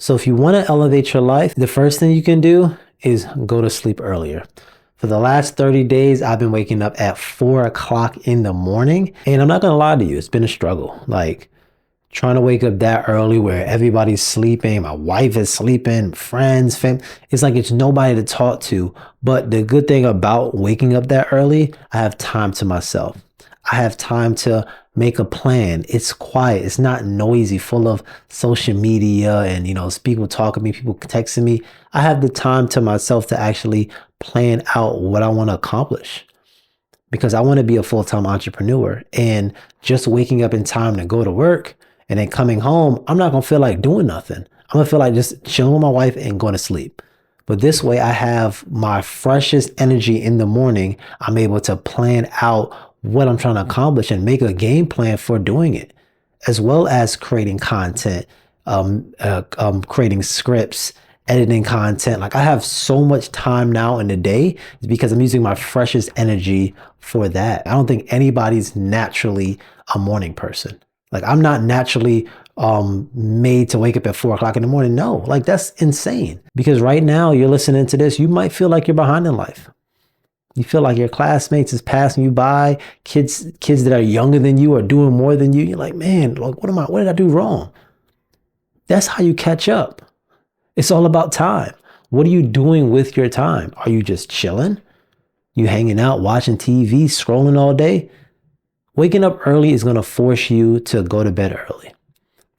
So if you want to elevate your life, the first thing you can do is go to sleep earlier. For the last 30 days, I've been waking up at 4 o'clock in the morning. And I'm not going to lie to you, it's been a struggle. Like trying to wake up that early where everybody's sleeping, my wife is sleeping, friends, fam. It's like it's nobody to talk to. But the good thing about waking up that early, I have time to myself. I have time to make a plan. It's quiet. It's not noisy, full of social media and, people talking to me, people texting me. I have the time to myself to actually plan out what I want to accomplish because I want to be a full-time entrepreneur. And just waking up in time to go to work and then coming home, I'm not going to feel like doing nothing. I'm going to feel like just chilling with my wife and going to sleep. But this way I have my freshest energy in the morning. I'm able to plan out what I'm trying to accomplish and make a game plan for doing it, as well as creating content, creating scripts, editing content. Like I have so much time now in the day because I'm using my freshest energy for that. I don't think anybody's naturally a morning person. Like I'm not naturally made to wake up at 4 o'clock in the morning. No, like that's insane. Because right now you're listening to this, you might feel like you're behind in life. You feel like your classmates is passing you by, kids that are younger than you are doing more than you. You're like, man, like, what did I do wrong? That's how you catch up. It's all about time. What are you doing with your time? Are you just chilling? You hanging out, watching TV, scrolling all day? Waking up early is going to force you to go to bed early.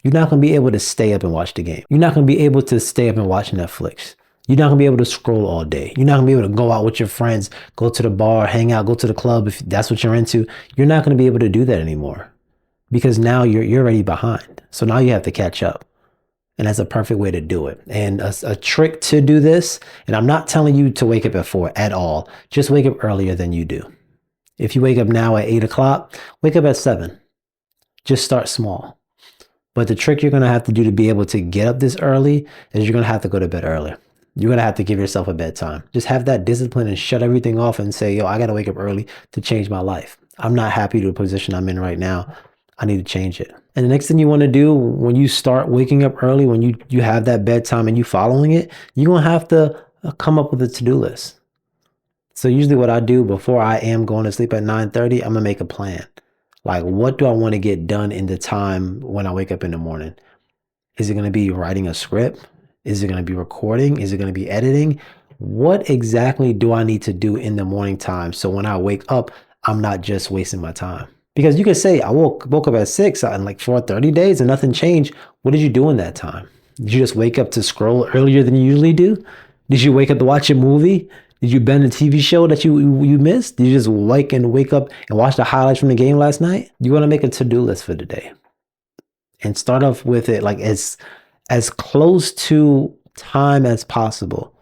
You're not going to be able to stay up and watch the game. You're not going to be able to stay up and watch Netflix. You're not going to be able to scroll all day. You're not going to be able to go out with your friends, go to the bar, hang out, go to the club if that's what you're into. You're not going to be able to do that anymore because now you're already behind. So now you have to catch up. And that's a perfect way to do it. And a trick to do this, and I'm not telling you to wake up at 4 at all. Just wake up earlier than you do. If you wake up now at 8 o'clock, wake up at 7. Just start small. But the trick you're going to have to do to be able to get up this early is you're going to have to go to bed earlier. You're going to have to give yourself a bedtime. Just have that discipline and shut everything off and say, yo, I got to wake up early to change my life. I'm not happy with the position I'm in right now. I need to change it. And the next thing you want to do when you start waking up early, when you have that bedtime and you following it, you're going to have to come up with a to-do list. So usually what I do before I am going to sleep at 9:30, I'm going to make a plan. Like, what do I want to get done in the time when I wake up in the morning? Is it going to be writing a script? Is it going to be recording? Is it going to be editing? What exactly do I need to do in the morning time so when I wake up, I'm not just wasting my time? Because you could say, I woke up at 6 in like 4:30 days and nothing changed. What did you do in that time? Did you just wake up to scroll earlier than you usually do? Did you wake up to watch a movie? Did you binge a TV show that you missed? Did you just wake up and watch the highlights from the game last night? You want to make a to-do list for the day and start off with it like as close to time as possible.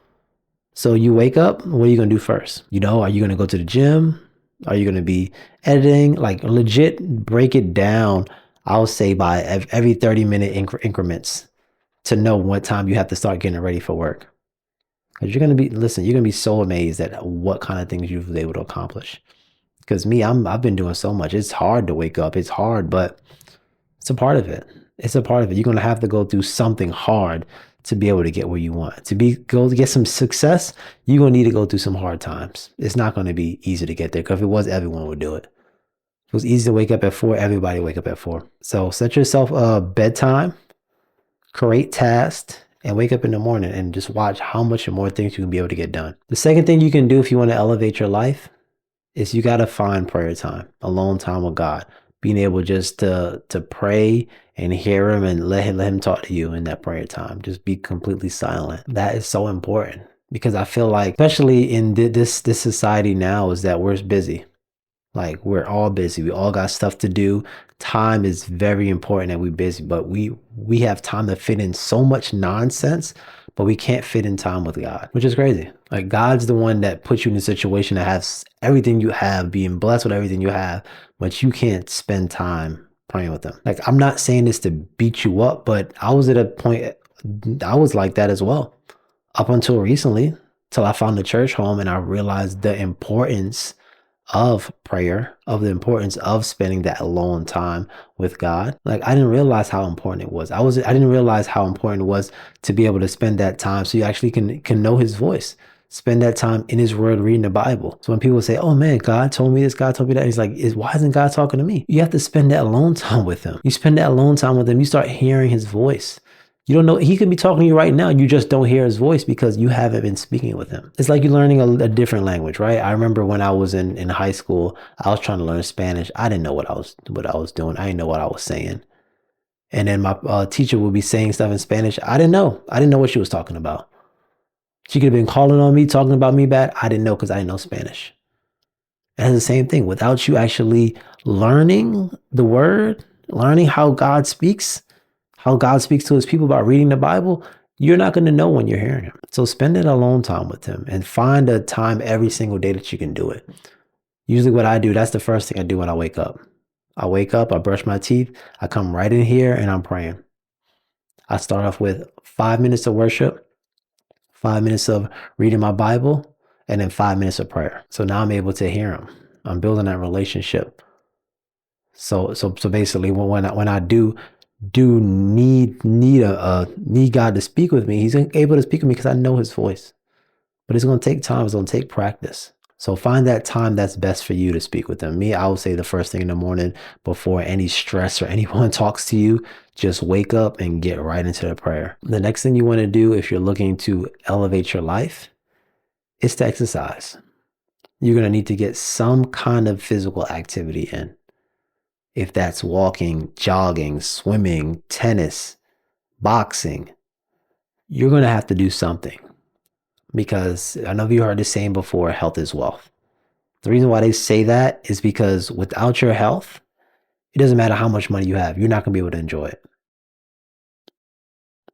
So you wake up, what are you going to do first? Are you going to go to the gym? Are you going to be editing? Like legit break it down, I'll say by every 30-minute increments to know what time you have to start getting ready for work. Because you're going to be so amazed at what kind of things you've been able to accomplish. Because I've been doing so much. It's hard to wake up. It's hard, but it's a part of it. It's a part of it. You're going to have to go through something hard to be able to get where you want. To get some success, you're going to need to go through some hard times. It's not going to be easy to get there because if it was, everyone would do it. If it was easy to wake up at 4, everybody wake up at 4. So set yourself a bedtime, create tasks, and wake up in the morning and just watch how much more things you can be able to get done. The second thing you can do if you want to elevate your life is you got to find prayer time, alone time with God. Being able just to pray and hear him and let him talk to you in that prayer time. Just be completely silent. That is so important because I feel like, especially in this society now, is that we're busy. Like we're all busy. We all got stuff to do. Time is very important that we're busy, but we have time to fit in so much nonsense, but we can't fit in time with God, which is crazy. Like God's the one that puts you in a situation that has everything you have, being blessed with everything you have, but you can't spend time praying with him. Like I'm not saying this to beat you up, but I was at a point, I was like that as well. Up until recently, till I found the church home and I realized the importance of prayer, of the importance of spending that alone time with God. Like I didn't realize how important it was. I didn't realize how important it was to be able to spend that time so you actually can know his voice. Spend that time in his word reading the Bible. So when people say, "Oh man, God told me this, God told me that," he's like, why isn't God talking to me? You have to spend that alone time with him. You spend that alone time with him, you start hearing his voice. You don't know, he could be talking to you right now. You just don't hear his voice because you haven't been speaking with him. It's like you're learning a different language, right? I remember when I was in high school, I was trying to learn Spanish. I didn't know what I was doing. I didn't know what I was saying. And then my teacher would be saying stuff in Spanish. I didn't know. I didn't know what she was talking about. She could have been calling on me, talking about me bad. I didn't know because I didn't know Spanish. And it's the same thing. Without you actually learning the word, learning how God speaks to his people by reading the Bible, you're not going to know when you're hearing him. So spend it alone time with him and find a time every single day that you can do it. Usually what I do, that's the first thing I do when I wake up. I wake up, I brush my teeth, I come right in here and I'm praying. I start off with 5 minutes of worship, 5 minutes of reading my Bible, and then 5 minutes of prayer. So now I'm able to hear him. I'm building that relationship. So basically when I do need God to speak with me, he's able to speak with me because I know his voice. But it's going to take time. It's going to take practice. So find that time that's best for you to speak with them. Me, I would say the first thing in the morning before any stress or anyone talks to you, just wake up and get right into the prayer. The next thing you want to do if you're looking to elevate your life is to exercise. You're going to need to get some kind of physical activity in. If that's walking, jogging, swimming, tennis, boxing, you're going to have to do something. Because I know you heard this saying before, health is wealth. The reason why they say that is because without your health, it doesn't matter how much money you have, you're not going to be able to enjoy it.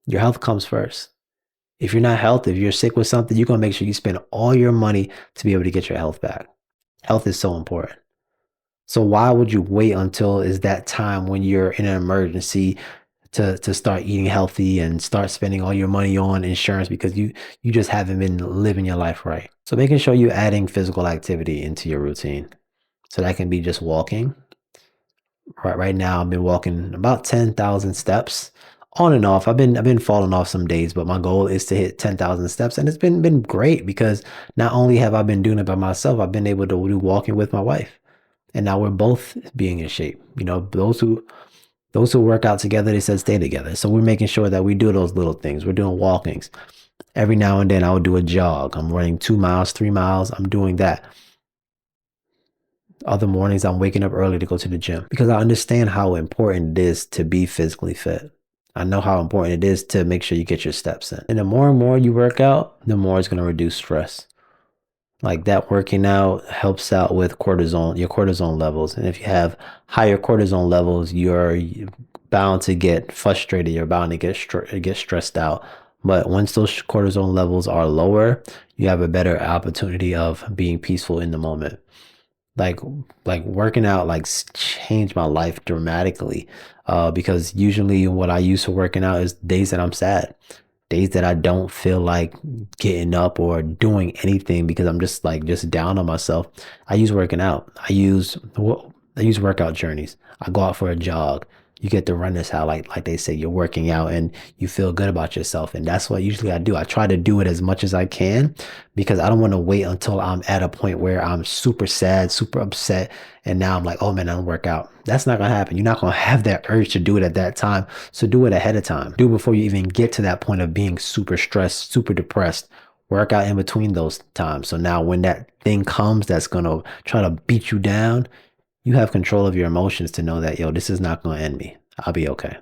Your health comes first. If you're not healthy, if you're sick with something, you're going to make sure you spend all your money to be able to get your health back. Health is so important. So why would you wait until is that time when you're in an emergency to start eating healthy and start spending all your money on insurance because you just haven't been living your life right? So making sure you're adding physical activity into your routine. So that can be just walking. Right now I've been walking about 10,000 steps on and off. I've been falling off some days, but my goal is to hit 10,000 steps. And it's been great because not only have I been doing it by myself, I've been able to do walking with my wife. And now we're both being in shape. You know, those who work out together, they said stay together. So we're making sure that we do those little things. We're doing walkings. Every now and then I would do a jog. I'm running 2 miles, 3 miles. I'm doing that. Other mornings I'm waking up early to go to the gym because I understand how important it is to be physically fit. I know how important it is to make sure you get your steps in. And the more you work out, the more it's going to reduce stress. Like that working out helps out with cortisol, your cortisol levels. And if you have higher cortisol levels, you're bound to get frustrated. You're bound to get stressed out. But once those cortisol levels are lower, you have a better opportunity of being peaceful in the moment. Like working out like changed my life dramatically because usually what I use for working out is days that I'm sad, days that I don't feel like getting up or doing anything because I'm just down on myself. I use working out. I use workout journeys. I go out for a jog. You get to run this out like they say you're working out and you feel good about yourself. And that's what usually I do. I try to do it as much as I can because I don't want to wait until I'm at a point where I'm super sad, super upset. And now I'm like, oh man, I don't work out. That's not going to happen. You're not going to have that urge to do it at that time. So do it ahead of time. Do it before you even get to that point of being super stressed, super depressed. Work out in between those times. So now when that thing comes that's going to try to beat you down, you have control of your emotions to know that, yo, this is not going to end me. I'll be okay.